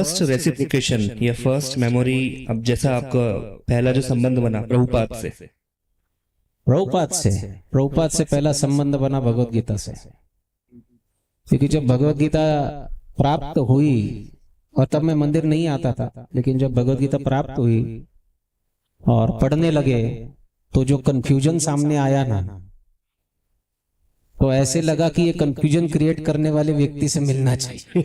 First रेसिप्लिकेशन या first memory, अब जैसा आपका पहला जो संबंध बना प्रभुपाद से? प्रभुपाद से पहला संबंध बना भगवत गीता से, क्योंकि जब भगवत गीता प्राप्त हुई, और तब मैं मंदिर नहीं आता था, लेकिन जब भगवत गीता प्राप्त हुई और पढ़ने लगे तो जो कंफ्यूजन सामने आया ना, तो ऐसे लगा कि ये कंफ्यूजन क्रिएट करने वाले व्यक्ति से मिलना चाहिए।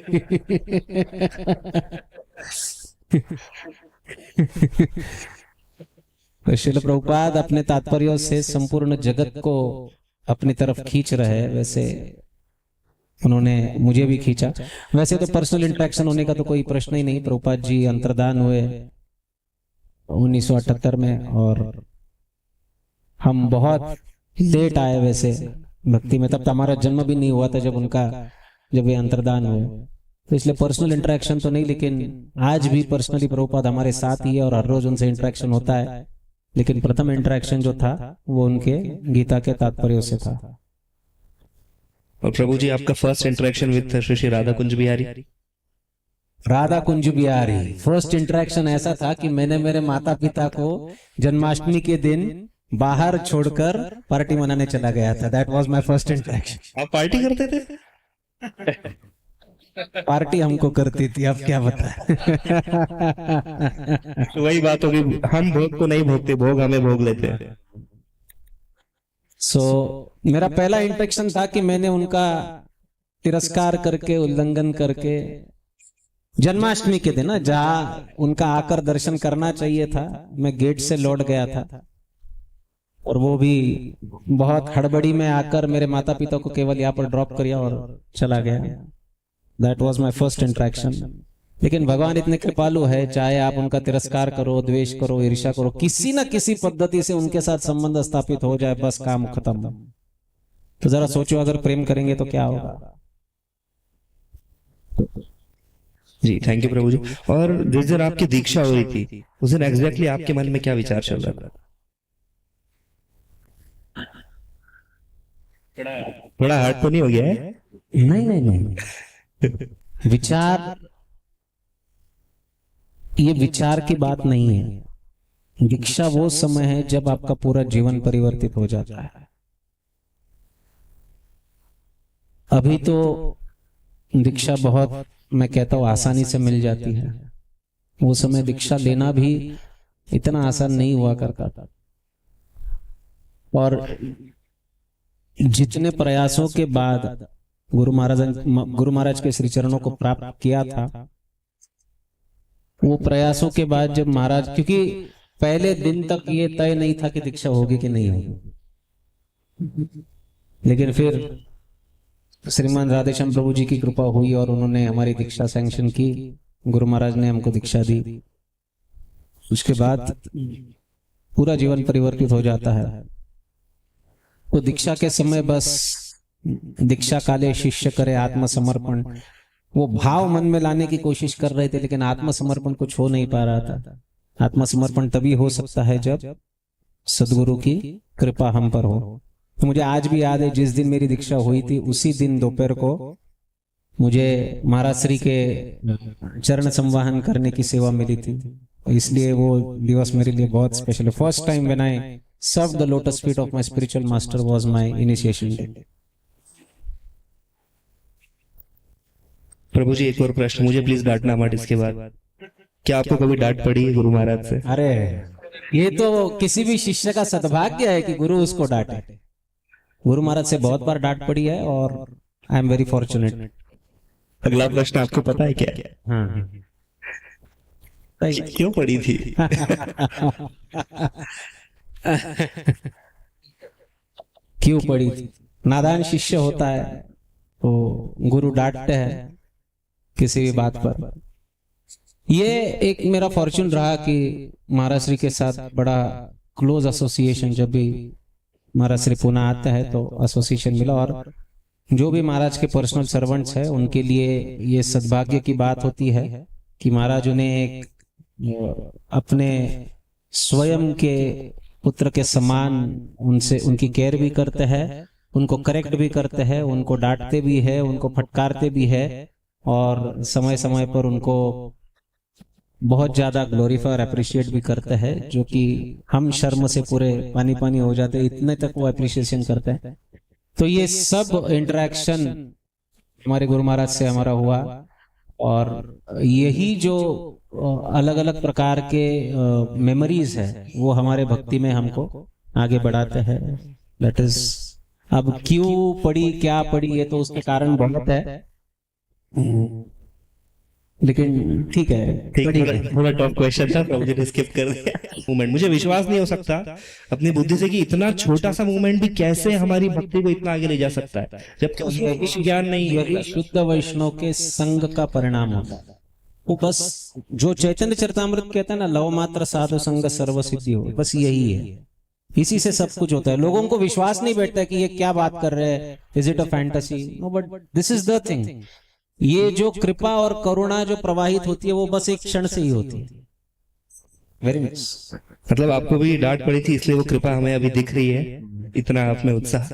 तो श्रील प्रभुपाद अपने तात्पर्यों से संपूर्ण जगत को अपनी तरफ खींच रहे हैं, वैसे उन्होंने मुझे भी खींचा। वैसे तो पर्सनल इंटरेक्शन होने का तो कोई प्रश्न ही नहीं। प्रभुपाद जी अंतर्धान हुए 1978 में, और हम बहुत लेट आए वैसे भक्ति में, तब तो हमारा जन्म भी नहीं हुआ था जब ये अंतर्धान हुए। तो इसलिए पर्सनल इंटरेक्शन तो नहीं, लेकिन आज भी पर्सनली प्रभुपाद हमारे साथ ही है और हर रोज उनसे इंटरेक्शन होता है। लेकिन प्रथम इंटरेक्शन जो था वो उनके गीता के तात्पर्यों से था। और प्रभु जी आपका first interaction with Shri Radha Kunj Bihari? Radha Kunj Bihari first interaction ऐसा था कि मैंने मेरे माता पिता को जन्माष्टमी के दिन बाहर छोड़कर पार्टी मनाने चला गया था। That was my first interaction. आप पार्टी करते थे? पार्टी हमको करती थी, अब क्या बता। वही बात होगी, हम भोग को नहीं भोगते, भोग हमें भोग लेते हैं। मेरा पहला इंटरेक्शन था कि मैंने उनका तिरस्कार करके, उल्लंघन करके, जन्माष्टमी के दिन जहां उनका आकर दर्शन करना चाहिए था, मैं गेट से लौट गया था, और वो भी बहुत हड़बड़ी में आकर मेरे माता पिता को केवल यहाँ पर ड्रॉप किया और चला गया। That was my first interaction. लेकिन भगवान इतने कृपालु है, चाहे आप उनका तिरस्कार करो, द्वेष करो, ईर्ष्या करो, किसी ना किसी पद्धति से उनके साथ संबंध स्थापित हो जाए, बस काम खत्म। तो जरा सोचो, अगर प्रेम करेंगे तो क्या होगा। जी थैंक यू प्रभु जी। और जिस दिन आपकी दीक्षा हो रही थी, उस दिन एग्जैक्टली आपके मन में क्या विचार चल रहा था? थोड़ा हार्ड तो नहीं हो गया है? नहीं। ये विचार की बात नहीं है। दीक्षा वो समय है जब आपका पूरा जीवन परिवर्तित हो जाता है। अभी तो दीक्षा बहुत, मैं कहता हूं, आसानी से मिल जाती है। वो समय दीक्षा लेना भी इतना आसान नहीं हुआ करता था, और जितने प्रयासों के बाद गुरु महाराज के श्री चरणों को प्राप्त किया था, वो प्रयासों के बाद जब महाराज, क्योंकि पहले दिन तक ये तय नहीं था कि दीक्षा होगी कि नहीं होगी, लेकिन फिर श्रीमान राधेश्याम प्रभु जी की कृपा हुई और उन्होंने हमारी दीक्षा सैंक्शन की। गुरु महाराज ने हमको दीक्षा दी। उसके बाद पूरा जीवन परिवर्तित हो जाता है। तो दीक्षा के समय बस दीक्षा काले शिष्य करे आत्मसमर्पण, वो भाव मन में लाने की कोशिश कर रहे थे, लेकिन आत्मसमर्पण कुछ हो नहीं पा रहा था। आत्मसमर्पण तभी हो सकता है जब सदगुरु की कृपा हम पर हो। तो मुझे आज भी याद है, जिस दिन मेरी दीक्षा हुई थी, उसी दिन दोपहर को मुझे महाराज श्री के चरण संवाहन करने की सेवा मिली थी। इसलिए वो दिवस मेरे लिए बहुत स्पेशल है। First time when I serve the lotus feet of my spiritual master was my initiation day. प्रभु जी एक और प्रश्न, मुझे प्लीज डांटना मत इसके बाद। क्या आपको कभी डांट पड़ी है गुरु महाराज से? अरे ये तो किसी भी शिष्य का सद्भाग्य है कि गुरु उसको डांटे। गुरु महाराज से बहुत बार डांट पड़ी है, और आई एम वेरी फॉर्चुनेट। अगला प्रश्न आपको पता है क्या? हाँ, क्यों पड़ी थी? क्यों पड़ी थी? नादान शिष्य होता है तो गुरु डांटते हैं किसी भी बात पर। ये एक मेरा फॉर्चून रहा कि महाराज श्री के साथ बड़ा क्लोज एसोसिएशन, जब भी महाराज श्री पुणे आते हैं तो एसोसिएशन मिला, और जो भी महाराज के पर्सनल सर्वेंट्स हैं उनके लिए ये सद्भाग्य की बात होती है कि महाराज उन्हें एक अपने स्वयं के पुत्र के समान उनसे उनकी केयर भी करते हैं, उनको करेक्ट भी करते हैं, उनको डांटते भी है, उनको फटकारते भी है, और समय समय पर उनको बहुत ज्यादा ग्लोरीफाई और अप्रिशिएट भी करता है, जो कि हम शर्म से पूरे पानी पानी हो जाते हैं, इतने तक वो अप्रिशिएशन करता है। तो ये सब इंटरेक्शन हमारे गुरु महाराज से हमारा हुआ, और यही जो अलग अलग प्रकार के मेमोरीज है वो हमारे भक्ति में हमको आगे बढ़ाते हैं। दैट इज, अब क्यों पढ़ी क्या पढ़ी ये तो उसके कारण बहुत है, लेकिन ठीक है, पढ़िए। थोड़ा टफ क्वेश्चन था, प्रभु जी ने स्किप कर दिया। मूवमेंट, मुझे विश्वास नहीं हो सकता अपनी बुद्धि से कि इतना छोटा सा मूवमेंट भी कैसे हमारी भक्ति को इतना आगे ले जा सकता है, जबकि उसमें कुछ ज्ञान नहीं है। यही शुद्ध वैष्णव के संग का परिणाम होता है। वो बस जो चैतन्य चरितामृत कहता है ना, लव मात्र साधु संग सर्व सिद्धि हो, बस यही है, इसी से सब कुछ होता है। लोगों को विश्वास नहीं बैठता कि ये क्या बात कर रहे हैं, is it a fantasy? No, but this is the thing. ये जो कृपा और करुणा जो प्रवाहित होती है वो बस एक क्षण से ही होती है। Very much. मतलब आपको भी डांट पड़ी थी, इसलिए वो कृपा हमें अभी दिख रही है, इतना आप में उत्साह।